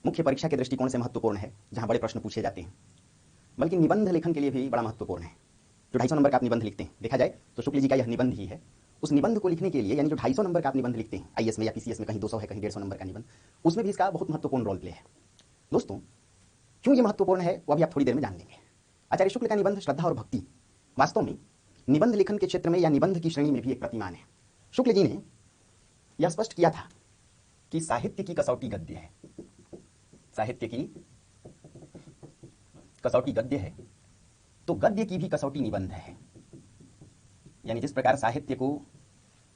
मुख्य परीक्षा के दृष्टिकोण से महत्वपूर्ण है, जहां बड़े प्रश्न पूछे जाते हैं, बल्कि निबंध लेखन के लिए भी बड़ा महत्वपूर्ण है। जो 250 नंबर का आप निबंध लिखते हैं, देखा जाए तो शुक्ल जी का यह निबंध ही है। उस निबंध को लिखने के लिए, यानी जो 250 नंबर का आप निबंध लिखते हैं आईएएस में या पीसीएस में, कहीं 200 है, कहीं 150 नंबर का निबंध, उसमें भी इसका बहुत महत्वपूर्ण रोल प्ले है। दोस्तों, क्यों ये महत्वपूर्ण है वह भी आप थोड़ी देर में जान लेंगे। आचार्य शुक्ल का निबंध श्रद्धा और भक्ति वास्तव में निबंध लेखन के क्षेत्र में या निबंध की श्रेणी में भी एक प्रतिमान है। शुक्ल जी ने यह स्पष्ट किया था कि साहित्य की कसौटी गद्य है, साहित्य की कसौटी गद्य है, तो गद्य की भी कसौटी निबंध है। यानी जिस प्रकार साहित्य को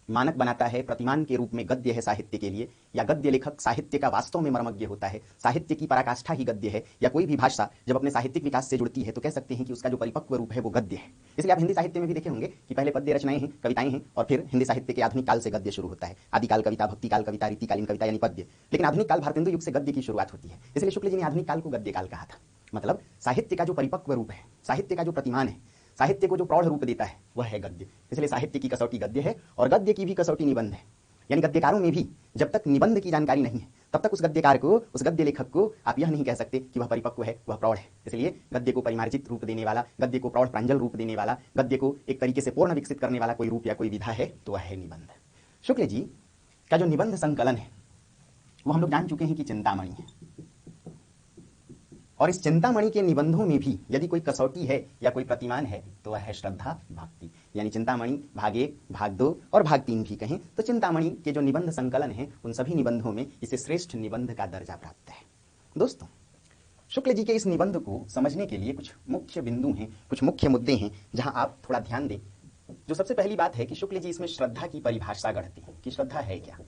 मानक बनाता है, प्रतिमान के रूप में गद्य है साहित्य के लिए, या गद्य लेखक साहित्य का वास्तव में मर्मज्ञ होता है, साहित्य की पराकाष्ठा ही गद्य है, या कोई भी भाषा जब अपने साहित्यिक विकास से जुड़ती है तो कह सकते हैं कि उसका जो परिपक्व रूप है वो गद्य है। इसलिए आप हिंदी साहित्य में भी देखे होंगे कि पहले पद्य रचनाएं हैं, कविताएं हैं, और फिर हिंदी साहित्य के आधुनिक काल से गद्य शुरू होता है। आदिकाल कविता, भक्तिकाल कविता, रीतिकालीन कविता यानी पद्य। लेकिन आधुनिक काल भारतेंदु युग से गद्य की शुरुआत होती है। इसलिए शुक्ल जी ने आधुनिक काल को गद्य काल कहा था। मतलब साहित्य का जो परिपक्व रूप है, साहित्य का जो प्रतिमान है, साहित्य को जो प्रौढ़ रूप देता है, वह है गद्य। इसलिए साहित्य की कसौटी गद्य है और गद्य की भी कसौटी निबंध है। यानी गद्यकारों में भी जब तक निबंध की जानकारी नहीं है, तब तक उस गद्यकार को, उस गद्य लेखक को आप यह नहीं कह सकते कि वह परिपक्व है, वह प्रौढ़ है। इसलिए गद्य को परिमार्जित रूप देने वाला, गद्य को प्रौढ़ प्रांजल रूप देने वाला, गद्य को एक तरीके से पूर्ण विकसित करने वाला कोई रूप या कोई विधा है तो वह है निबंध। शुक्ल जी का जो निबंध संकलन है वो हम लोग जान चुके हैं कि चिंतामणि है। और इस चिंतामणि के निबंधों में भी यदि कोई कसौटी है या कोई प्रतिमान है तो वह है श्रद्धा भक्ति। यानी चिंतामणि भाग 1, भाग 2 और भाग 3 भी कहें तो चिंतामणि के जो निबंध संकलन है उन सभी निबंधों में इसे श्रेष्ठ निबंध का दर्जा प्राप्त है। दोस्तों, शुक्ल जी के इस निबंध को समझने के लिए कुछ मुख्य बिंदु हैं, कुछ मुख्य मुद्दे हैं जहां आप थोड़ा ध्यान दें। जो सबसे पहली बात है कि शुक्ल जी इसमें श्रद्धा की परिभाषा गढ़ते हैं कि श्रद्धा है क्या।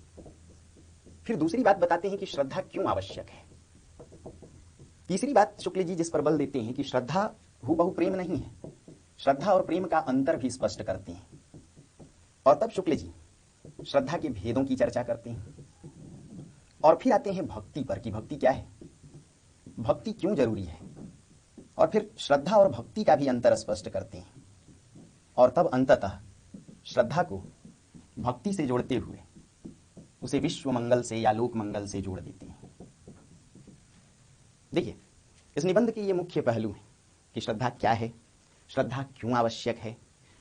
फिर दूसरी बात बताते हैं कि श्रद्धा क्यों आवश्यक है। तीसरी बात शुक्ल जी जिस पर बल देते हैं कि श्रद्धा हूबहू प्रेम नहीं है, श्रद्धा और प्रेम का अंतर भी स्पष्ट करते हैं। और तब शुक्ल जी श्रद्धा के भेदों की चर्चा करते हैं और फिर आते हैं भक्ति पर कि भक्ति क्या है, भक्ति क्यों जरूरी है, और फिर श्रद्धा और भक्ति का भी अंतर स्पष्ट करते हैं। और तब अंततः श्रद्धा को भक्ति से जोड़ते हुए उसे विश्व मंगल से या लोक मंगल से जोड़ देते हैं। देखिए, इस निबंध के ये मुख्य पहलू हैं कि श्रद्धा क्या है, श्रद्धा क्यों आवश्यक है,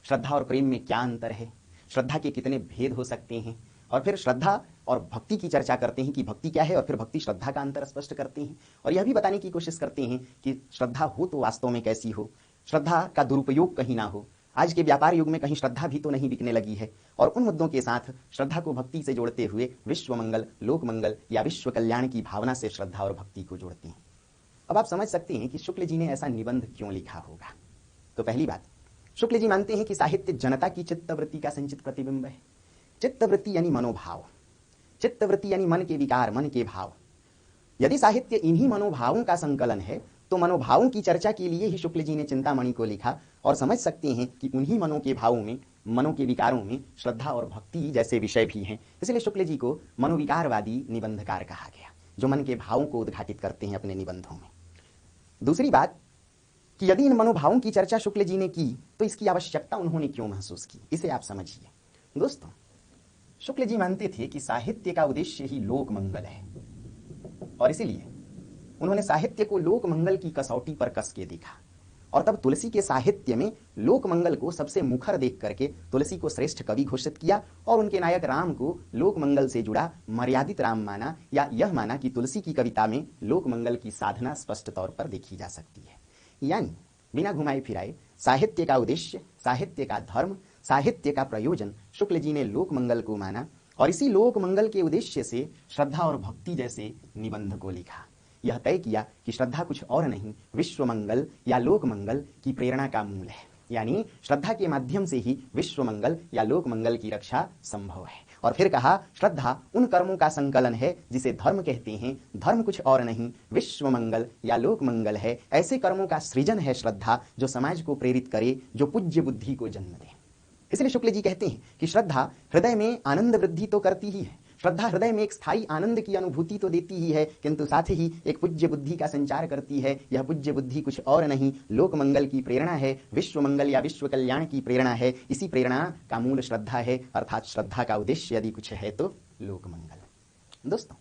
श्रद्धा और प्रेम में क्या अंतर है, श्रद्धा के कितने भेद हो सकते हैं, और फिर श्रद्धा और भक्ति की चर्चा करते हैं कि भक्ति क्या है, और फिर भक्ति श्रद्धा का अंतर स्पष्ट करते हैं। और यह भी बताने की कोशिश करते हैं कि श्रद्धा हो तो वास्तव में कैसी हो, श्रद्धा का दुरुपयोग कहीं ना हो। आज के व्यापार युग में कहीं श्रद्धा भी तो नहीं बिकने लगी है। और उन मुद्दों के साथ श्रद्धा को भक्ति से जोड़ते हुए विश्व मंगल, लोक मंगल या विश्व कल्याण की भावना से श्रद्धा और भक्ति को जोड़ते हैं। अब आप समझ सकते हैं कि शुक्ल जी ने ऐसा निबंध क्यों लिखा होगा। तो पहली बात, शुक्ल जी मानते हैं कि साहित्य जनता की चित्तवृत्ति का संचित प्रतिबिंब है। चित्तवृत्ति यानी मनोभाव, चित्तवृत्ति यानी मन के विकार, मन के भाव। यदि साहित्य इन्हीं मनोभावों का संकलन है तो मनोभावों की चर्चा के लिए ही शुक्ल जी ने चिंतामणि को लिखा। और समझ सकते हैं कि उन्हीं मनों के भावों में, मनों के विकारों में श्रद्धा और भक्ति जैसे विषय भी हैं। इसलिए शुक्ल जी को मनोविकारवादी निबंधकार कहा गया, जो मन के भावों को उद्घाटित करते हैं अपने निबंधों में। दूसरी बात कि यदि इन मनोभावों की चर्चा शुक्ल जी ने की तो इसकी आवश्यकता उन्होंने क्यों महसूस की, इसे आप समझिए। दोस्तों, शुक्ल जी मानते थे कि साहित्य का उद्देश्य ही लोक मंगल है, और इसीलिए उन्होंने साहित्य को लोक मंगल की कसौटी पर कस के देखा। और तब तुलसी के साहित्य में लोक मंगल को सबसे मुखर देख करके तुलसी को श्रेष्ठ कवि घोषित किया और उनके नायक राम को लोक मंगल से जुड़ा मर्यादित राम माना, या यह माना कि तुलसी की कविता में लोक मंगल की साधना स्पष्ट तौर पर देखी जा सकती है। यानी बिना घुमाए फिराए साहित्य का उद्देश्य, साहित्य का धर्म, साहित्य का प्रयोजन शुक्ल जी ने लोक मंगल को माना, और इसी लोक मंगल के उद्देश्य से श्रद्धा और भक्ति जैसे निबंध को लिखा। यह तय किया कि श्रद्धा कुछ और नहीं, विश्व मंगल या लोक मंगल की प्रेरणा का मूल है। यानी श्रद्धा के माध्यम से ही विश्व मंगल या लोक मंगल की रक्षा संभव है। और फिर कहा, श्रद्धा उन कर्मों का संकलन है जिसे धर्म कहते हैं। धर्म कुछ और नहीं, विश्व मंगल या लोक मंगल है। ऐसे कर्मों का सृजन है श्रद्धा, जो समाज को प्रेरित करे, जो पूज्य बुद्धि को जन्म दे। इसलिए शुक्ल जी कहते हैं कि श्रद्धा हृदय में आनंद वृद्धि तो करती ही है, श्रद्धा हृदय में एक स्थायी आनंद की अनुभूति तो देती ही है, किंतु साथ ही एक पूज्य बुद्धि का संचार करती है। यह पूज्य बुद्धि कुछ और नहीं, लोक मंगल की प्रेरणा है, विश्व मंगल या विश्व कल्याण की प्रेरणा है। इसी प्रेरणा का मूल श्रद्धा है, अर्थात श्रद्धा का उद्देश्य यदि कुछ है तो लोक मंगल। दोस्तों,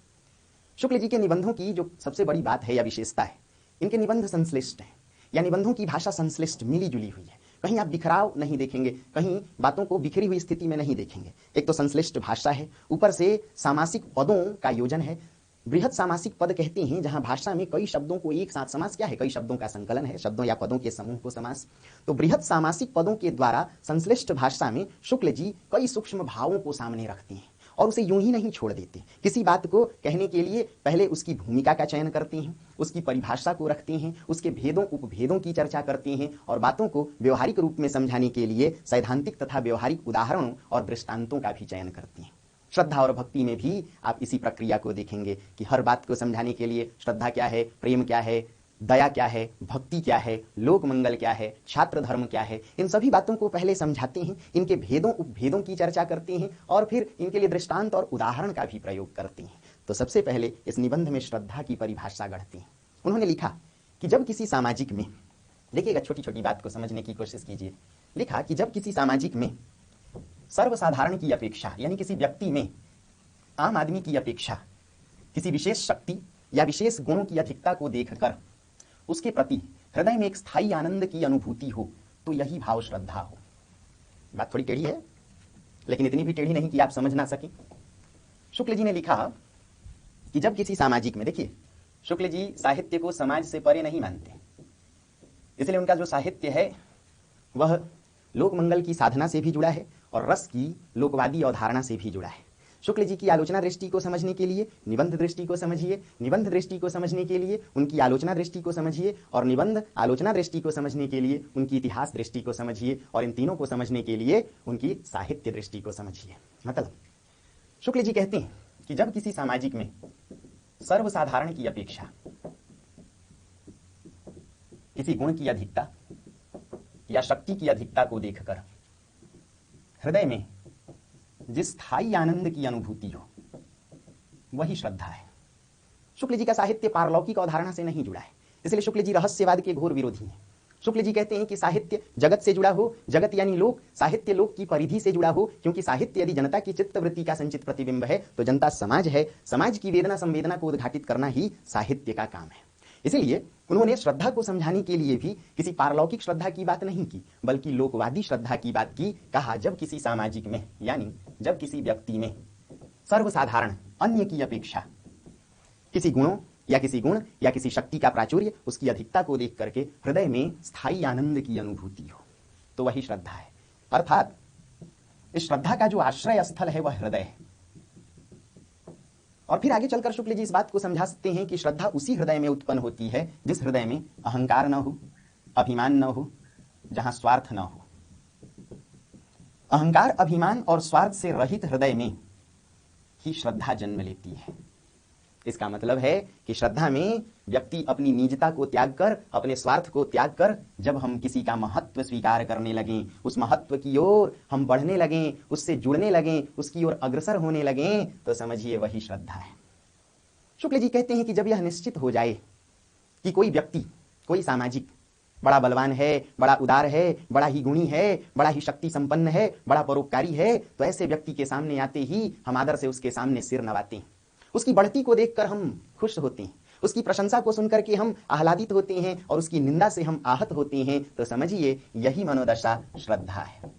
शुक्ल जी के निबंधों की जो सबसे बड़ी बात है या विशेषता है, इनके निबंध संश्लिष्ट हैं, या निबंधों की भाषा संश्लिष्ट मिली जुली हुई है। कहीं आप बिखराव नहीं देखेंगे, कहीं बातों को बिखरी हुई स्थिति में नहीं देखेंगे। एक तो संश्लिष्ट भाषा है, ऊपर से सामासिक पदों का योजन है। बृहत सामासिक पद कहते हैं जहां भाषा में कई शब्दों को एक साथ, समास क्या है, कई शब्दों का संकलन है, शब्दों या पदों के समूह को समास। तो बृहत सामासिक पदों के द्वारा संश्लिष्ट भाषा में शुक्ल जी कई सूक्ष्म भावों को सामने रखते हैं और उसे यूं ही नहीं छोड़ देते। किसी बात को कहने के लिए पहले उसकी भूमिका का चयन करते हैं, उसकी परिभाषा को रखते हैं, उसके भेदों उपभेदों की चर्चा करते हैं और बातों को व्यवहारिक रूप में समझाने के लिए सैद्धांतिक तथा व्यवहारिक उदाहरणों और दृष्टांतों का भी चयन करते हैं। श्रद्धा और भक्ति में भी आप इसी प्रक्रिया को देखेंगे कि हर बात को समझाने के लिए श्रद्धा क्या है, प्रेम क्या है, दया क्या है, भक्ति क्या है, लोक मंगल क्या है, छात्र धर्म क्या है, इन सभी बातों को पहले समझाते हैं, इनके भेदों उपभेदों की चर्चा करते हैं और फिर इनके लिए दृष्टांत और उदाहरण का भी प्रयोग करते हैं। तो सबसे पहले इस निबंध में श्रद्धा की परिभाषा गढ़ते हैं। उन्होंने लिखा कि जब किसी सामाजिक में, देखिएगा छोटी छोटी बात को समझने की कोशिश कीजिए, लिखा कि जब किसी सामाजिक में सर्वसाधारण की अपेक्षा, यानी किसी व्यक्ति में आम आदमी की अपेक्षा किसी विशेष शक्ति या विशेष गुणों की अधिकता को देखकर उसके प्रति हृदय में एक स्थायी आनंद की अनुभूति हो, तो यही भाव श्रद्धा हो। बात थोड़ी टेढ़ी है, लेकिन इतनी भी टेढ़ी नहीं कि आप समझ ना सकें। शुक्ल जी ने लिखा कि जब किसी सामाजिक में, देखिए शुक्ल जी साहित्य को समाज से परे नहीं मानते, इसलिए उनका जो साहित्य है वह लोक मंगल की साधना से भी जुड़ा है और रस की लोकवादी अवधारणा से भी जुड़ा है। शुक्ल जी की आलोचना दृष्टि को समझने के लिए निबंध दृष्टि को समझिए, निबंध दृष्टि को समझने के लिए उनकी आलोचना दृष्टि को समझिए और निबंध आलोचना दृष्टि को समझने के लिए उनकी इतिहास दृष्टि को समझिए और इन तीनों को समझने के लिए उनकी साहित्य दृष्टि को समझिए। मतलब शुक्ल जी कहते हैं कि जब किसी सामाजिक में सर्वसाधारण की अपेक्षा किसी गुण की अधिकता या शक्ति की अधिकता को देखकर हृदय में जिस स्थायी आनंद की अनुभूति हो, वही श्रद्धा है। शुक्ल जी का साहित्य पारलौकिक अवधारणा से नहीं जुड़ा है, इसलिए शुक्ल जी रहस्यवाद के घोर विरोधी हैं। शुक्ल जी कहते हैं कि साहित्य जगत से जुड़ा हो, जगत यानी लोक, साहित्य लोक की परिधि से जुड़ा हो, क्योंकि साहित्य यदि जनता की चित्तवृत्ति का संचित प्रतिबिंब है तो जनता समाज है, समाज की वेदना संवेदना को उद्घाटित करना ही साहित्य का काम है। इसलिए उन्होंने श्रद्धा को समझाने के लिए भी किसी पारलौकिक श्रद्धा की बात नहीं की, बल्कि लोकवादी श्रद्धा की बात की। कहा जब किसी सामाजिक में, यानी जब किसी व्यक्ति में सर्वसाधारण अन्य की अपेक्षा किसी गुणों या किसी गुण या किसी शक्ति का प्राचुर्य, उसकी अधिकता को देख करके हृदय में स्थायी आनंद की अनुभूति हो, तो वही श्रद्धा है। अर्थात इस श्रद्धा का जो आश्रय स्थल है वह हृदय है। और फिर आगे चलकर शुक्ल जी इस बात को समझा सकते हैं कि श्रद्धा उसी हृदय में उत्पन्न होती है जिस हृदय में अहंकार न हो, अभिमान न हो, जहां स्वार्थ न हो। अहंकार, अभिमान और स्वार्थ से रहित हृदय में ही श्रद्धा जन्म लेती है। इसका मतलब है कि श्रद्धा में व्यक्ति अपनी निजता को त्याग कर, अपने स्वार्थ को त्याग कर, जब हम किसी का महत्व स्वीकार करने लगें, उस महत्व की ओर हम बढ़ने लगें, उससे जुड़ने लगें, उसकी ओर अग्रसर होने लगें, तो समझिए वही श्रद्धा है। शुक्ल जी कहते हैं कि जब यह निश्चित हो जाए कि कोई व्यक्ति, कोई सामाजिक बड़ा बलवान है, बड़ा उदार है, बड़ा ही गुणी है, बड़ा ही शक्ति संपन्न है, बड़ा परोपकारी है, तो ऐसे व्यक्ति के सामने आते ही हम आदर से उसके सामने सिर नवाते हैं। उसकी बढ़ती को देखकर हम खुश होते हैं, उसकी प्रशंसा को सुनकर के हम आह्लादित होते हैं और उसकी निंदा से हम आहत होते हैं, तो समझिए यही मनोदशा श्रद्धा है।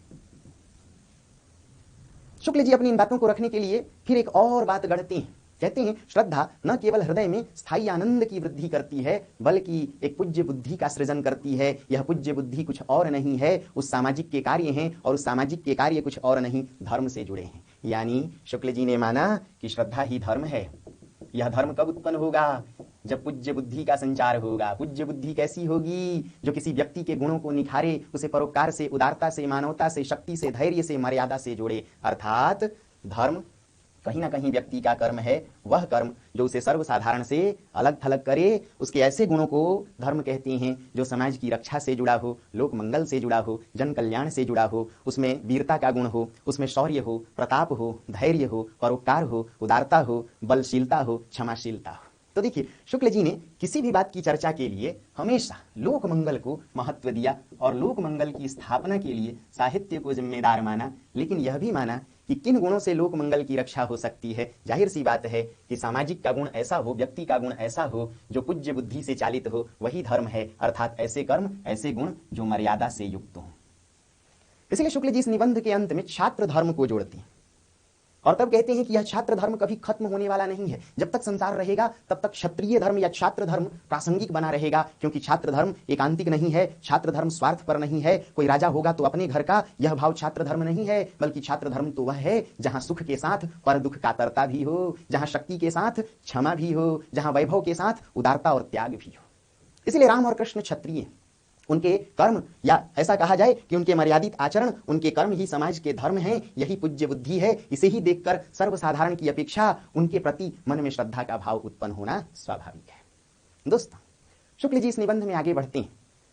शुक्ल जी अपनी इन बातों को रखने के लिए फिर एक और बात गढ़ते हैं। कहते हैं श्रद्धा न केवल हृदय में स्थायी आनंद की वृद्धि करती है, बल्कि एक पूज्य बुद्धि का सृजन करती है। यह पूज्य बुद्धि कुछ और नहीं है, उस सामाजिक के कार्य हैं और उस सामाजिक के कार्य कुछ और नहीं, धर्म से जुड़े हैं। यानी शुक्ल जी ने माना कि श्रद्धा ही धर्म है। यह धर्म कब उत्पन्न होगा? जब पूज्य बुद्धि का संचार होगा। पूज्य बुद्धि कैसी होगी? जो किसी व्यक्ति के गुणों को निखारे, उसे परोपकार से, उदारता से, मानवता से, शक्ति से, धैर्य से, मर्यादा से जोड़े। अर्थात धर्म कहीं ना कहीं व्यक्ति का कर्म है, वह कर्म जो उसे सर्वसाधारण से अलग थलग करे। उसके ऐसे गुणों को धर्म कहते हैं जो समाज की रक्षा से जुड़ा हो, लोक मंगल से जुड़ा हो, जन कल्याण से जुड़ा हो, उसमें वीरता का गुण हो, उसमें शौर्य हो, प्रताप हो, धैर्य हो, परोपकार हो, उदारता हो, बलशीलता हो, क्षमाशीलता हो। तो देखिए शुक्ल जी ने किसी भी बात की चर्चा के लिए हमेशा लोक मंगल को महत्व दिया और लोक मंगल की स्थापना के लिए साहित्य को जिम्मेदार माना, लेकिन यह भी माना कि किन गुणों से लोक मंगल की रक्षा हो सकती है। जाहिर सी बात है कि सामाजिक का गुण ऐसा हो, व्यक्ति का गुण ऐसा हो जो पूज्य बुद्धि से चालित हो, वही धर्म है, अर्थात ऐसे कर्म, ऐसे गुण जो मर्यादा से युक्त हों। इसलिए शुक्ल जी इस निबंध के अंत में छात्र धर्म को जोड़ते हैं और तब कहते हैं कि यह छात्र धर्म कभी खत्म होने वाला नहीं है। जब तक संसार रहेगा तब तक क्षत्रिय धर्म या छात्र धर्म प्रासंगिक बना रहेगा, क्योंकि छात्र धर्म एकांतिक नहीं है, छात्र धर्म स्वार्थ पर नहीं है। कोई राजा होगा तो अपने घर का, यह भाव छात्र धर्म नहीं है, बल्कि छात्र धर्म तो वह है जहां सुख के साथ पर दुख कातरता भी हो, जहां शक्ति के साथ क्षमा भी हो, जहां वैभव के साथ उदारता और त्याग भी हो। इसलिए राम और कृष्ण क्षत्रिय, उनके कर्म, या ऐसा कहा जाए कि उनके मर्यादित आचरण, उनके कर्म ही समाज के धर्म हैं, यही पूज्य बुद्धि है। इसे ही देखकर सर्वसाधारण की अपेक्षा उनके प्रति मन में श्रद्धा का भाव उत्पन्न होना स्वाभाविक है। दोस्तों, शुक्ल जी इस निबंध में आगे बढ़ते हैं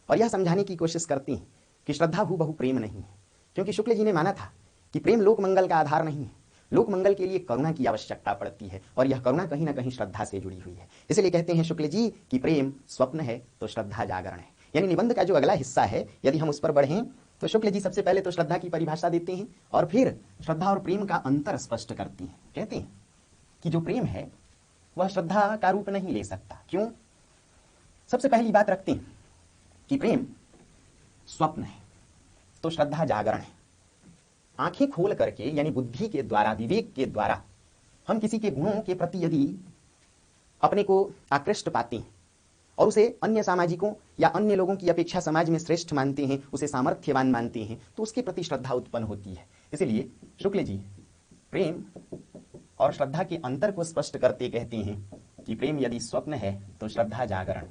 और यह समझाने की कोशिश करते हैं कि श्रद्धा हूबहू प्रेम नहीं है, क्योंकि शुक्ल जी ने माना था कि प्रेम लोक मंगल का आधार नहीं है। लोक मंगल के लिए करुणा की आवश्यकता पड़ती है और यह करुणा कहीं ना कहीं श्रद्धा से जुड़ी हुई है। इसलिए कहते हैं शुक्ल जी कि प्रेम स्वप्न है तो श्रद्धा जागरण है। यानी निबंध का जो अगला हिस्सा है, यदि हम उस पर बढ़ें तो शुक्ल जी सबसे पहले तो श्रद्धा की परिभाषा देते हैं और फिर श्रद्धा और प्रेम का अंतर स्पष्ट करती हैं। कहते हैं कि जो प्रेम है वह श्रद्धा का रूप नहीं ले सकता। क्यों? सबसे पहली बात रखते हैं कि प्रेम स्वप्न है तो श्रद्धा जागरण है। आंखें खोल करके, यानी बुद्धि के द्वारा, विवेक के द्वारा हम किसी के गुणों के प्रति यदि अपने को आकृष्ट पाते हैं और उसे अन्य सामाजिकों या अन्य लोगों की अपेक्षा समाज में श्रेष्ठ मानते हैं, उसे सामर्थ्यवान मानते हैं, तो उसके प्रति श्रद्धा उत्पन्न होती है। इसलिए शुक्ल जी प्रेम और श्रद्धा के अंतर को स्पष्ट करते कहते हैं कि प्रेम यदि स्वप्न है तो श्रद्धा जागरण।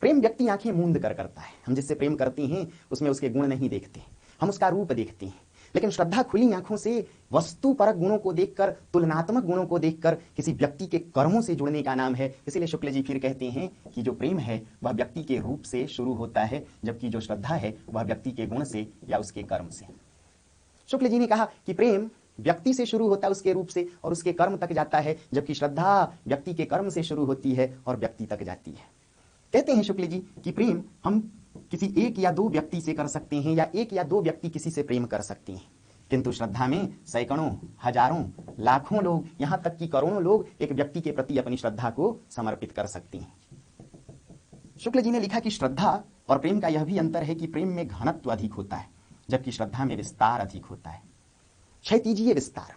प्रेम व्यक्ति आंखें मूंद कर करता है। हम जिससे प्रेम करते हैं उसमें उसके गुण नहीं देखते, हम उसका रूप देखते हैं। लेकिन श्रद्धा खुली आंखों से वस्तुपरक गुणों को देखकर, तुलनात्मक गुणों को देखकर किसी व्यक्ति के कर्मों से जुड़ने का नाम है। इसलिए शुक्ल जी फिर कहते हैं कि जो प्रेम है वह व्यक्ति के रूप से शुरू होता है, जबकि जो श्रद्धा है वह व्यक्ति के गुण से या उसके कर्म से। शुक्ल जी ने कहा कि प्रेम व्यक्ति से शुरू होता है, उसके रूप से, और उसके कर्म तक जाता है, जबकि श्रद्धा व्यक्ति के कर्म से शुरू होती है और व्यक्ति तक जाती है। कहते हैं शुक्ल जी कि प्रेम हम किसी एक या दो व्यक्ति से कर सकते हैं, या एक या दो व्यक्ति किसी से प्रेम कर सकते हैं, किंतु श्रद्धा में सैकड़ों, हजारों, लाखों लोग, यहां तक कि करोड़ों लोग एक व्यक्ति के प्रति अपनी श्रद्धा को समर्पित कर सकते हैं। शुक्ल जी ने लिखा कि श्रद्धा और प्रेम का यह भी अंतर है कि प्रेम में घनत्व अधिक होता है, जबकि श्रद्धा में विस्तार अधिक होता है। क्षैतिजीय विस्तार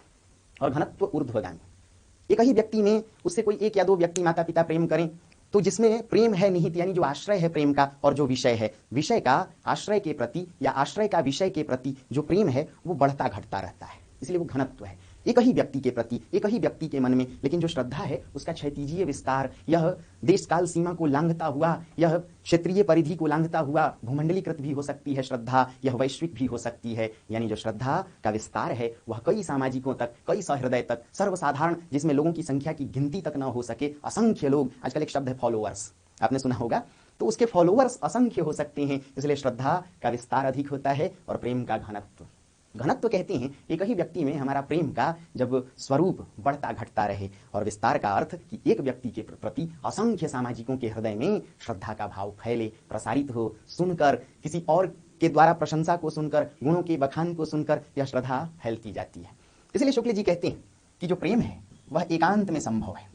और घनत्व ऊर्ध्वगामी। एक ही व्यक्ति में उससे कोई एक या दो व्यक्ति, माता पिता प्रेम करें तो जिसमें प्रेम है निहित, यानी जो आश्रय है प्रेम का और जो विषय है, विषय का आश्रय के प्रति या आश्रय का विषय के प्रति जो प्रेम है वो बढ़ता घटता रहता है। इसलिए वो घनत्व है एक ही व्यक्ति के प्रति, एक ही व्यक्ति के मन में। लेकिन जो श्रद्धा है उसका क्षैतिजीय विस्तार, यह देश काल सीमा को लांघता हुआ, यह क्षेत्रीय परिधि को लांघता हुआ भूमंडलीकृत भी हो सकती है श्रद्धा, यह वैश्विक भी हो सकती है। यानी जो श्रद्धा का विस्तार है वह कई सामाजिकों तक, कई सहृदय तक, सर्वसाधारण, जिसमें लोगों की संख्या की गिनती तक न हो सके, असंख्य लोग, आजकल एक शब्द है फॉलोअर्स, आपने सुना होगा, तो उसके फॉलोअर्स असंख्य हो सकते हैं। इसलिए श्रद्धा का विस्तार अधिक होता है और प्रेम का घनत्व। घनत्व कहते हैं एक ही व्यक्ति में हमारा प्रेम का जब स्वरूप बढ़ता घटता रहे, और विस्तार का अर्थ कि एक व्यक्ति के प्रति असंख्य सामाजिकों के हृदय में श्रद्धा का भाव फैले, प्रसारित हो, सुनकर, किसी और के द्वारा प्रशंसा को सुनकर, गुणों के बखान को सुनकर यह श्रद्धा फैलती जाती है। इसलिए शुक्ल जी कहते हैं कि जो प्रेम है वह एकांत में संभव है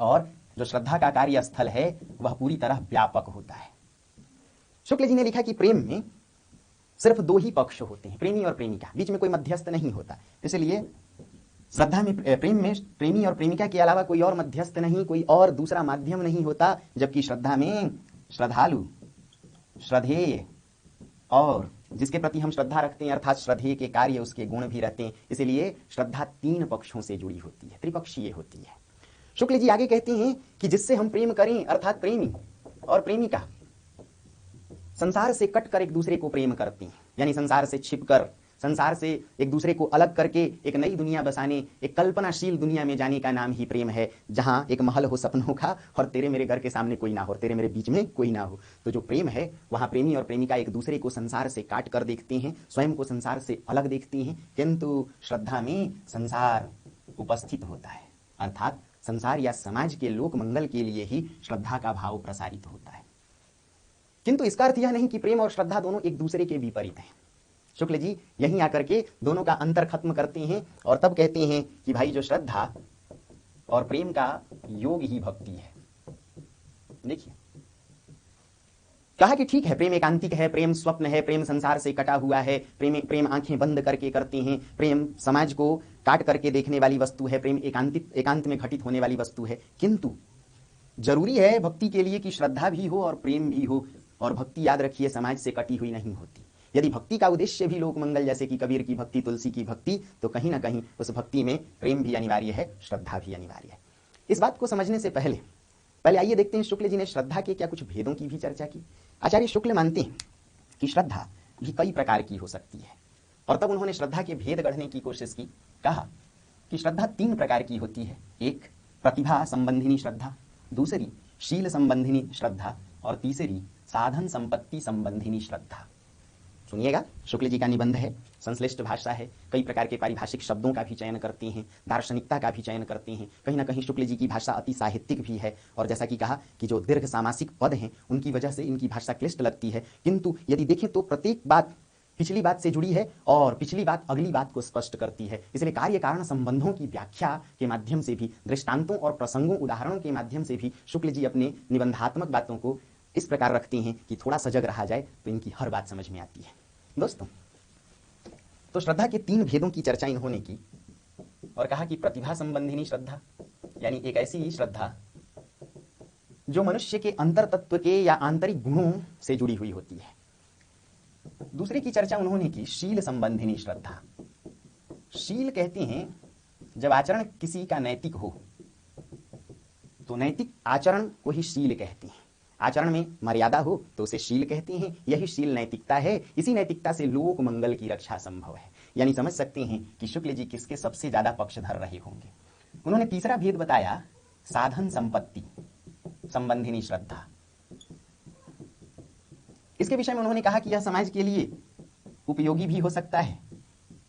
और जो श्रद्धा का कार्यस्थल है वह पूरी तरह व्यापक होता है। शुक्ल जी ने लिखा कि प्रेम में सिर्फ दो ही पक्ष होते हैं, प्रेमी और प्रेमिका, बीच में कोई मध्यस्थ नहीं होता। इसलिए श्रद्धा में, प्रेम में प्रेमी और प्रेमिका के अलावा कोई और मध्यस्थ नहीं, कोई और दूसरा माध्यम नहीं होता, जबकि श्रद्धा में श्रद्धालु, श्रद्धेय और जिसके प्रति हम श्रद्धा रखते हैं अर्थात श्रद्धेय के कार्य, उसके गुण भी रहते हैं। इसलिए श्रद्धा तीन पक्षों से जुड़ी होती है, त्रिपक्षीय होती है। शुक्ल जी आगे कहते हैं कि जिससे हम प्रेम करें अर्थात प्रेमी और प्रेमिका संसार से कटकर एक दूसरे को प्रेम करते हैं, यानी संसार से छिपकर, संसार से एक दूसरे को अलग करके एक नई दुनिया बसाने, एक कल्पनाशील दुनिया में जाने का नाम ही प्रेम है, जहां एक महल हो सपनों का और तेरे मेरे घर के सामने कोई ना हो, तेरे मेरे बीच में कोई ना हो। तो जो प्रेम है वहां प्रेमी और प्रेमिका एक दूसरे को संसार से काट कर देखते हैं, स्वयं को संसार से अलग देखते हैं। किंतु श्रद्धा में संसार उपस्थित होता है, अर्थात संसार या समाज के लोक मंगल के लिए ही श्रद्धा का भाव प्रसारित होता है। किंतु इसका अर्थ यह नहीं कि प्रेम और श्रद्धा दोनों एक दूसरे के विपरीत हैं। शुक्ल जी यहीं आकर के दोनों का अंतर खत्म करते हैं और तब कहते हैं कि भाई जो श्रद्धा और प्रेम का योग ही भक्ति है। देखिए, कहा कि ठीक है, प्रेम एकांतिक है, प्रेम स्वप्न है, प्रेम संसार से कटा हुआ है, प्रेम आंखें बंद करके करते हैं, प्रेम समाज को काट करके देखने वाली वस्तु है, प्रेम एकांत में घटित होने वाली वस्तु है। किंतु जरूरी है भक्ति के लिए कि श्रद्धा भी हो और प्रेम भी हो, और भक्ति याद रखिए समाज से कटी हुई नहीं होती। यदि भक्ति का उद्देश्य भी लोक मंगल, जैसे कि कबीर की भक्ति, तुलसी की भक्ति, तो कहीं ना कहीं उस भक्ति में प्रेम भी अनिवार्य है, श्रद्धा भी अनिवार्य है। इस बात को समझने से पहले आइए देखते हैं शुक्ल जी ने श्रद्धा के क्या कुछ भेदों की भी चर्चा की। आचार्य शुक्ल मानते हैं कि श्रद्धा भी कई प्रकार की हो सकती है, और तब उन्होंने श्रद्धा के भेद गढ़ने की कोशिश की। कहा कि श्रद्धा 3 प्रकार की होती है। एक प्रतिभा संबंधिनी श्रद्धा, दूसरी शील संबंधिनी श्रद्धा, और तीसरी साधन संपत्ति संबंधिनी श्रद्धा। सुनिएगा, शुक्ल जी का निबंध है, संश्लिष्ट भाषा है, कई प्रकार के पारिभाषिक शब्दों का भी चयन करते हैं, दार्शनिकता का भी चयन करते हैं। कहीं ना कहीं शुक्ल जी की भाषा अति साहित्यिक भी है, और जैसा कि कहा कि जो दीर्घ सामासिक पद हैं उनकी वजह से इनकी भाषा क्लिष्ट लगती है। किंतु यदि देखें तो प्रत्येक बात पिछली बात से जुड़ी है और पिछली बात अगली बात को स्पष्ट करती है। इसलिए कार्य कारण संबंधों की व्याख्या के माध्यम से भी, दृष्टांतों और प्रसंगों, उदाहरणों के माध्यम से भी शुक्ल जी अपने निबंधात्मक बातों को इस प्रकार रखते हैं कि थोड़ा सजग रहा जाए तो इनकी हर बात समझ में आती है। दोस्तों, तो श्रद्धा के 3 भेदों की चर्चा इन्होंने की और कहा कि प्रतिभा संबंधिनी श्रद्धा, यानी एक ऐसी श्रद्धा जो मनुष्य के अंतर तत्व के या आंतरिक गुणों से जुड़ी हुई होती है। दूसरे की चर्चा उन्होंने की शील संबंधिनी श्रद्धा। शील कहते हैं जब आचरण किसी का नैतिक हो, तो नैतिक आचरण को ही शील कहते हैं। आचरण में मर्यादा हो तो उसे शील कहते हैं। यही शील नैतिकता है। इसी नैतिकता से लोक मंगल की रक्षा संभव है। यानी समझ सकते हैं कि शुक्ल जी किसके सबसे ज्यादा पक्षधर रहे होंगे। उन्होंने तीसरा भेद बताया, साधन संपत्ति संबंधिनी श्रद्धा। इसके विषय में उन्होंने कहा कि यह समाज के लिए उपयोगी भी हो सकता है,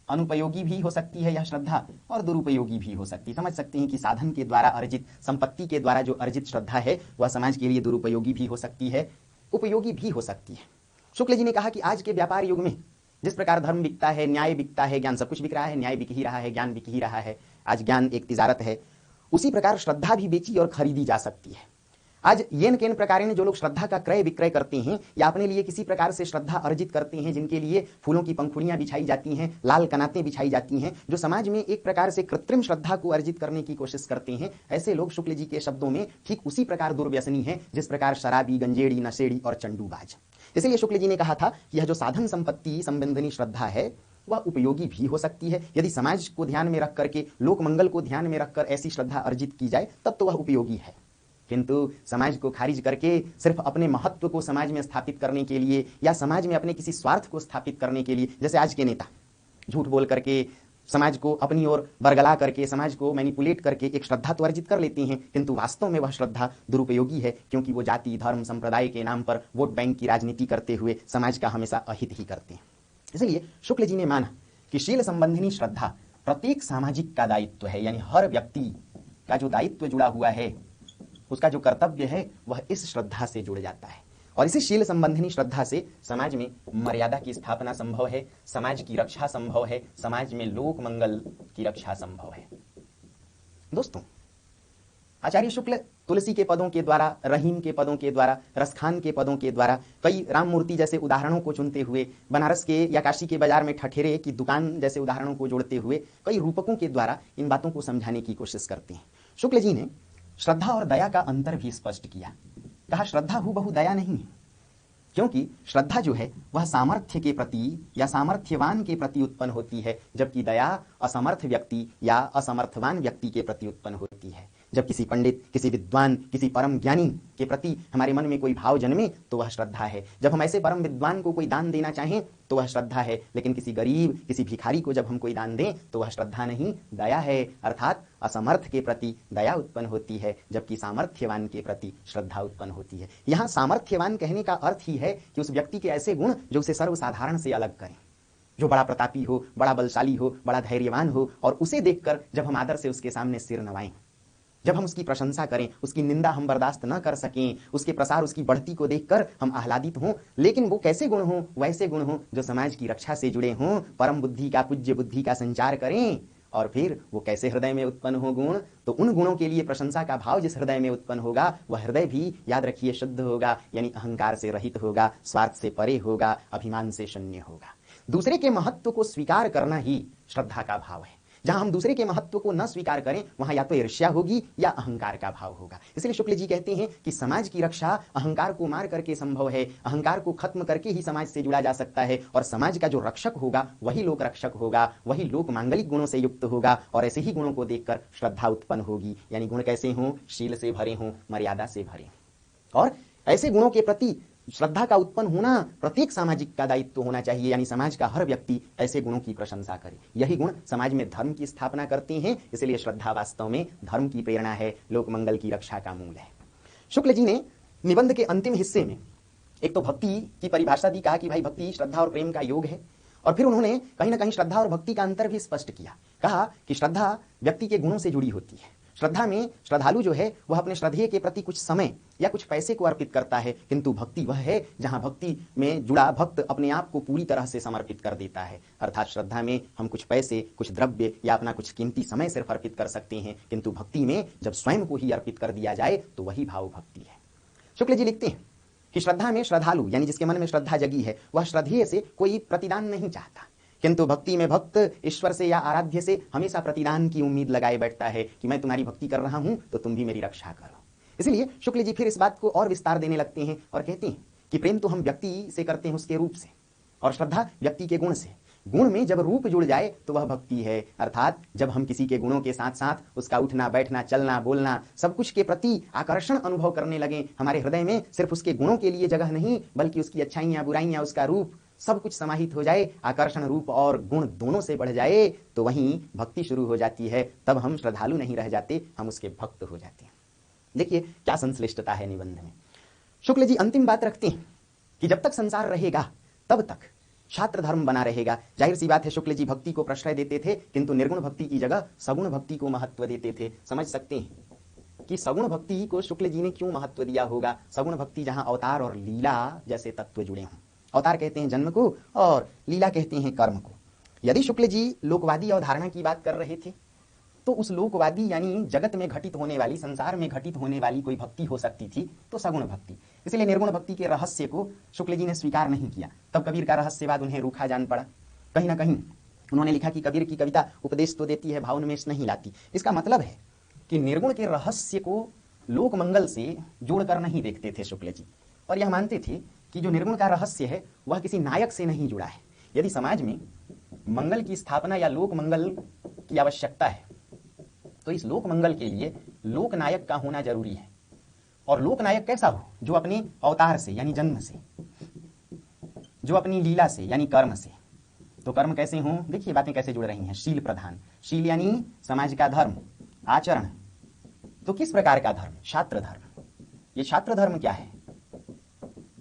अनुपयोगी भी हो सकती है यह श्रद्धा, और दुरुपयोगी भी हो सकती है। समझ सकते हैं कि साधन के द्वारा अर्जित, संपत्ति के द्वारा जो अर्जित श्रद्धा है वह समाज के लिए दुरुपयोगी भी हो सकती है, उपयोगी भी हो सकती है। शुक्ल जी ने कहा कि आज के व्यापार युग में जिस प्रकार धर्म बिकता है, न्याय बिकता है, ज्ञान, सब कुछ बिक रहा है, न्याय बिक ही रहा है, ज्ञान बिक ही रहा है, आज ज्ञान एक तिजारत है, उसी प्रकार श्रद्धा भी बेची और खरीदी जा सकती है। आज येन केन प्रकार ने जो लोग श्रद्धा का क्रय विक्रय करते हैं या अपने लिए किसी प्रकार से श्रद्धा अर्जित करते हैं, जिनके लिए फूलों की पंखुड़ियां बिछाई जाती हैं, लाल कनातें बिछाई जाती हैं, जो समाज में एक प्रकार से कृत्रिम श्रद्धा को अर्जित करने की कोशिश करते हैं, ऐसे लोग शुक्ल जी के शब्दों में ठीक उसी प्रकार दुर्व्यसनी है जिस प्रकार शराबी, गंजेड़ी, नशेड़ी और चंडूबाज। इसलिए शुक्ल जी ने कहा था कि यह जो साधन संपत्ति संबंधिनी श्रद्धा है वह उपयोगी भी हो सकती है। यदि समाज को ध्यान में रख करके, लोक मंगल को ध्यान में रखकर ऐसी श्रद्धा अर्जित की जाए तब तो वह उपयोगी है। किंतु समाज को खारिज करके सिर्फ अपने महत्व को समाज में स्थापित करने के लिए या समाज में अपने किसी स्वार्थ को स्थापित करने के लिए, जैसे आज के नेता झूठ बोल करके समाज को अपनी ओर बरगला करके, समाज को मैनिपुलेट करके एक श्रद्धा तो अर्जित कर लेते हैं, किंतु वास्तव में वह श्रद्धा दुरुपयोगी है, क्योंकि वो जाति, धर्म, संप्रदाय के नाम पर वोट बैंक की राजनीति करते हुए समाज का हमेशा अहित ही करते हैं। इसलिए शुक्ल जी ने माना कि शील संबंधिनी श्रद्धा प्रत्येक सामाजिक का दायित्व है, यानी हर व्यक्ति का जो दायित्व जुड़ा हुआ है, उसका जो कर्तव्य है वह इस श्रद्धा से जुड़ जाता है। और इसी शील संबंधिनी श्रद्धा से समाज में मर्यादा की स्थापना संभव है, समाज की रक्षा संभव है, समाज में लोक मंगल की रक्षा संभव है। दोस्तों, आचार्य शुक्ल तुलसी के पदों के द्वारा, रहीम के पदों के द्वारा, रसखान के पदों के द्वारा, कई राममूर्ति जैसे उदाहरणों को चुनते हुए, बनारस के या काशी के बाजार में ठठेरे की दुकान जैसे उदाहरणों को जोड़ते हुए, कई रूपकों के द्वारा इन बातों को समझाने की कोशिश करते हैं। शुक्ल जी ने श्रद्धा और दया का अंतर भी स्पष्ट किया। कहा श्रद्धा हूबहू दया नहीं है, क्योंकि श्रद्धा जो है वह सामर्थ्य के प्रति या सामर्थ्यवान के प्रति उत्पन्न होती है, जबकि दया असमर्थ व्यक्ति या असमर्थवान व्यक्ति के प्रति उत्पन्न होती है। जब किसी पंडित, किसी विद्वान, किसी परम ज्ञानी के प्रति हमारे मन में कोई भाव जन्मे तो वह श्रद्धा है। जब हम ऐसे परम विद्वान को कोई दान देना चाहें तो वह श्रद्धा है, लेकिन किसी गरीब, किसी भिखारी को जब हम कोई दान दें तो वह श्रद्धा नहीं, दया है। अर्थात असमर्थ के प्रति दया उत्पन्न होती है, जबकि सामर्थ्यवान के प्रति श्रद्धा उत्पन्न होती है। यहाँ सामर्थ्यवान कहने का अर्थ ही है कि उस व्यक्ति के ऐसे गुण जो उसे सर्वसाधारण से अलग करें, जो बड़ा प्रतापी हो, बड़ा बलशाली हो, बड़ा धैर्यवान हो, और उसे देखकर जब हम आदर से उसके सामने सिर नवाएं, जब हम उसकी प्रशंसा करें, उसकी निंदा हम बर्दाश्त न कर सकें, उसके प्रसार, उसकी बढ़ती को देखकर हम आह्लादित हों, लेकिन वो कैसे गुण हों? वैसे गुण हों जो समाज की रक्षा से जुड़े हों, परम बुद्धि का, पूज्य बुद्धि का संचार करें। और फिर वो कैसे हृदय में उत्पन्न हो गुण? तो उन गुणों के लिए प्रशंसा का भाव जिस हृदय में उत्पन्न होगा, वह हृदय भी, याद रखिए, शुद्ध होगा, यानी अहंकार से रहित होगा, स्वार्थ से परे होगा, अभिमान से शून्य होगा। दूसरे के महत्व को स्वीकार करना ही श्रद्धा का भाव है। जहां हम दूसरे के महत्व को न स्वीकार करें, वहां या तो ईर्ष्या होगी या अहंकार का भाव होगा। इसलिए शुक्ल जी कहते हैं कि समाज की रक्षा अहंकार को मार करके संभव है, अहंकार को खत्म करके ही समाज से जुड़ा जा सकता है, और समाज का जो रक्षक होगा वही लोक रक्षक होगा, वही लोक मांगलिक गुणों से युक्त होगा, और ऐसे ही गुणों को देखकर श्रद्धा उत्पन्न होगी। यानी गुण कैसे हों? शील से भरे हों, मर्यादा से भरे हों। और ऐसे गुणों के प्रति श्रद्धा का उत्पन्न होना प्रत्येक सामाजिक का दायित्व होना चाहिए, यानी समाज का हर व्यक्ति ऐसे गुणों की प्रशंसा करे। यही गुण समाज में धर्म की स्थापना करते हैं। इसलिए श्रद्धा वास्तव में धर्म की प्रेरणा है, लोक मंगल की रक्षा का मूल है। शुक्ल जी ने निबंध के अंतिम हिस्से में एक तो भक्ति की परिभाषा दी, कहा कि भाई भक्ति श्रद्धा और प्रेम का योग है, और फिर उन्होंने कहीं ना कहीं श्रद्धा और भक्ति का अंतर भी स्पष्ट किया। कहा कि श्रद्धा व्यक्ति के गुणों से जुड़ी होती है। श्रद्धा में श्रद्धालु जो है वह अपने श्रद्धेय के प्रति कुछ समय या कुछ पैसे को अर्पित करता है, किंतु भक्ति वह है जहां भक्ति में जुड़ा भक्त अपने आप को पूरी तरह से समर्पित कर देता है। अर्थात श्रद्धा में हम कुछ पैसे, कुछ द्रव्य या अपना कुछ कीमती समय सिर्फ अर्पित कर सकते हैं, किंतु भक्ति में जब स्वयं को ही अर्पित कर दिया जाए तो वही भाव भक्ति है। शुक्ल जी लिखते हैं कि श्रद्धा में श्रद्धालु, यानी जिसके मन में श्रद्धा जगी है, वह श्रद्धेय से कोई प्रतिदान नहीं चाहता, किंतु भक्ति में भक्त ईश्वर से या आराध्य से हमेशा प्रतिदान की उम्मीद लगाए बैठता है कि मैं तुम्हारी भक्ति कर रहा हूं तो तुम भी मेरी रक्षा करो। इसलिए शुक्ल जी फिर इस बात को और विस्तार देने लगते हैं और कहते हैं कि प्रेम तो हम व्यक्ति से करते हैं उसके रूप से, और श्रद्धा व्यक्ति के गुण से। गुण में जब रूप जुड़ जाए तो वह भक्ति है। अर्थात जब हम किसी के गुणों के साथ साथ उसका उठना बैठना, चलना बोलना, सब कुछ के प्रति आकर्षण अनुभव करने लगे, हमारे हृदय में सिर्फ उसके गुणों के लिए जगह नहीं बल्कि उसकी अच्छाइयां, बुराइयां, उसका रूप सब कुछ समाहित हो जाए, आकर्षण रूप और गुण दोनों से बढ़ जाए, तो वहीं भक्ति शुरू हो जाती है। तब हम श्रद्धालु नहीं रह जाते, हम उसके भक्त हो जाते हैं। देखिए क्या संश्लिष्टता है निबंध में। शुक्ल जी अंतिम बात रखते हैं कि जब तक संसार रहेगा तब तक छात्र धर्म बना रहेगा। जाहिर सी बात है, शुक्ल जी भक्ति को प्रश्रय देते थे, किंतु निर्गुण भक्ति की जगह सगुण भक्ति को महत्व देते थे। समझ सकते हैं कि सगुण भक्ति को शुक्ल जी ने क्यों महत्व दिया होगा। सगुण भक्ति जहां अवतार और लीला जैसे तत्व जुड़े हों। अवतार कहते हैं जन्म को और लीला कहते हैं कर्म को। यदि शुक्ल जी लोकवादी अवधारणा की बात कर रहे थे तो उस लोकवादी यानी जगत में घटित होने वाली, संसार में घटित होने वाली कोई भक्ति हो सकती थी तो सगुण भक्ति। इसलिए निर्गुण भक्ति के रहस्य को शुक्ल जी ने स्वीकार नहीं किया। तब कबीर का रहस्यवाद उन्हें रूखा जान पड़ा। कहीं ना कहीं उन्होंने लिखा कि कबीर की कविता उपदेश तो देती है, भावोन्मेष नहीं लाती। इसका मतलब है कि निर्गुण के रहस्य को लोक मंगल से जोड़कर नहीं देखते थे शुक्ल जी, और यह मानते थे कि जो निर्गुण का रहस्य है वह किसी नायक से नहीं जुड़ा है। यदि समाज में मंगल की स्थापना या लोक मंगल की आवश्यकता है तो इस लोक मंगल के लिए लोक नायक का होना जरूरी है। और लोक नायक कैसा हो? जो अपने अवतार से यानी जन्म से, जो अपनी लीला से यानी कर्म से। तो कर्म कैसे हों? देखिए बातें कैसे जुड़ रही हैं। शील प्रधान, शील यानी समाज का धर्म, आचरण। तो किस प्रकार का धर्म? छात्र धर्म। ये छात्र धर्म क्या है?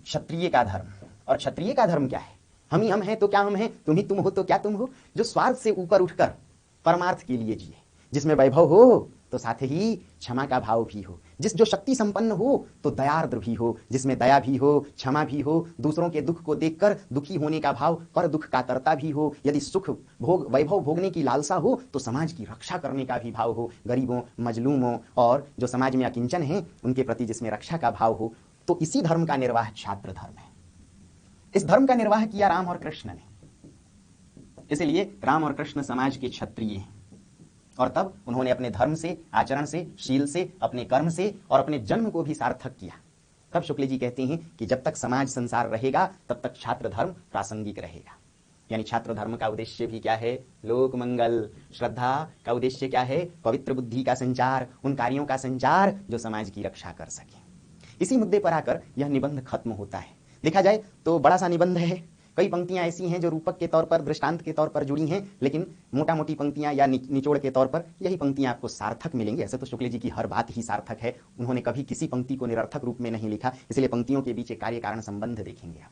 क्षत्रिय का धर्म। और क्षत्रिय का धर्म क्या है? हम ही हम हैं तो क्या हम हैं, तुम ही तुम हो तो क्या तुम हो। जो स्वार्थ से ऊपर उठकर परमार्थ के लिए जिए, जिसमें वैभव हो तो साथ ही क्षमा का भाव भी हो, जो शक्ति संपन्न हो तो दयार्द्र भी हो, जिसमें दया भी हो, क्षमा भी हो, दूसरों के दुख को देखकर दुखी होने का भाव, पर दुख का तरता भी हो। यदि सुख भोग, वैभव भोगने की लालसा हो तो समाज की रक्षा करने का भी भाव हो, गरीबों, मजलूमों और जो समाज में अकिंचन हैं उनके प्रति जिसमें रक्षा का भाव हो। तो इसी धर्म का निर्वाह छात्र धर्म है। इस धर्म का निर्वाह किया राम और कृष्ण ने। इसलिए राम और कृष्ण समाज के क्षत्रिय हैं, और तब उन्होंने अपने धर्म से, आचरण से, शील से, अपने कर्म से और अपने जन्म को भी सार्थक किया। तब शुक्ल जी कहते हैं कि जब तक समाज संसार रहेगा तब तक छात्र धर्म प्रासंगिक रहेगा। यानी छात्र धर्म का उद्देश्य भी क्या है? लोक मंगल। श्रद्धा का उद्देश्य क्या है? पवित्र बुद्धि का संचार, उन कार्यों का संचार जो समाज की रक्षा कर सके। इसी मुद्दे पर आकर यह निबंध खत्म होता है। देखा जाए तो बड़ा सा निबंध है। कई पंक्तियां ऐसी हैं जो रूपक के तौर पर, दृष्टांत के तौर पर जुड़ी हैं, लेकिन मोटा मोटी पंक्तियां या निचोड़ के तौर पर यही पंक्तियां आपको सार्थक मिलेंगी। ऐसे तो शुक्ल जी की हर बात ही सार्थक है। उन्होंने कभी किसी पंक्ति को निरर्थक रूप में नहीं लिखा। इसलिए पंक्तियों के बीच कार्य कारण संबंध देखेंगे आप,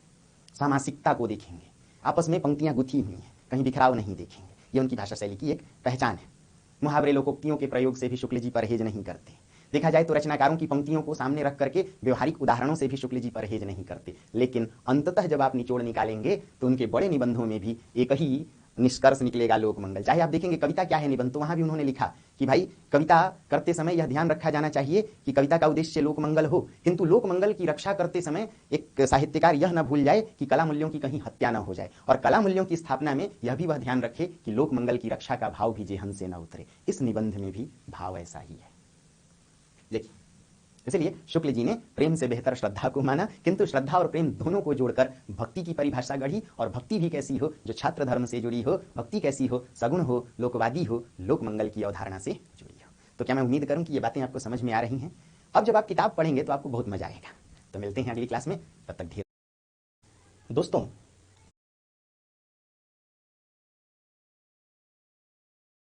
सामासिकता को देखेंगे, आपस में पंक्तियां गुथी हुई हैं, कहीं बिखराव नहीं देखेंगे। ये उनकी भाषा शैली की एक पहचान है। मुहावरे लोकोक्तियों के प्रयोग से भी शुक्ल जी परहेज नहीं करते। देखा जाए तो रचनाकारों की पंक्तियों को सामने रख करके व्यवहारिक उदाहरणों से भी शुक्ल जी परहेज नहीं करते। लेकिन अंततः जब आप निचोड़ निकालेंगे तो उनके बड़े निबंधों में भी एक ही निष्कर्ष निकलेगा, लोक मंगल। चाहे आप देखेंगे कविता क्या है निबंध, तो वहां भी उन्होंने लिखा कि भाई कविता करते समय यह ध्यान रखा जाना चाहिए कि कविता का उद्देश्य लोक मंगल हो, किंतु लोक मंगल की रक्षा करते समय एक साहित्यकार यह न भूल जाए कि कला मूल्यों की कहीं हत्या न हो जाए, और कला मूल्यों की स्थापना में यह भी वह ध्यान रखे कि लोक मंगल की रक्षा का भाव भी जेहन से न उतरे। इस निबंध में भी भाव ऐसा ही है। देखिए, इसलिए शुक्ल जी ने प्रेम से बेहतर श्रद्धा को माना, किंतु श्रद्धा और प्रेम दोनों को जोड़कर भक्ति की परिभाषा गढ़ी। और भक्ति भी कैसी हो, जो छात्र धर्म से जुड़ी हो, भक्ति कैसी हो, सगुण हो, लोकवादी हो, लोक मंगल की अवधारणा से जुड़ी हो। तो क्या मैं उम्मीद करूं कि ये बातें आपको समझ में आ रही हैं। अब जब आप किताब पढ़ेंगे तो आपको बहुत मजा आएगा। तो मिलते हैं अगली क्लास में, तब तक धीरे। दोस्तों,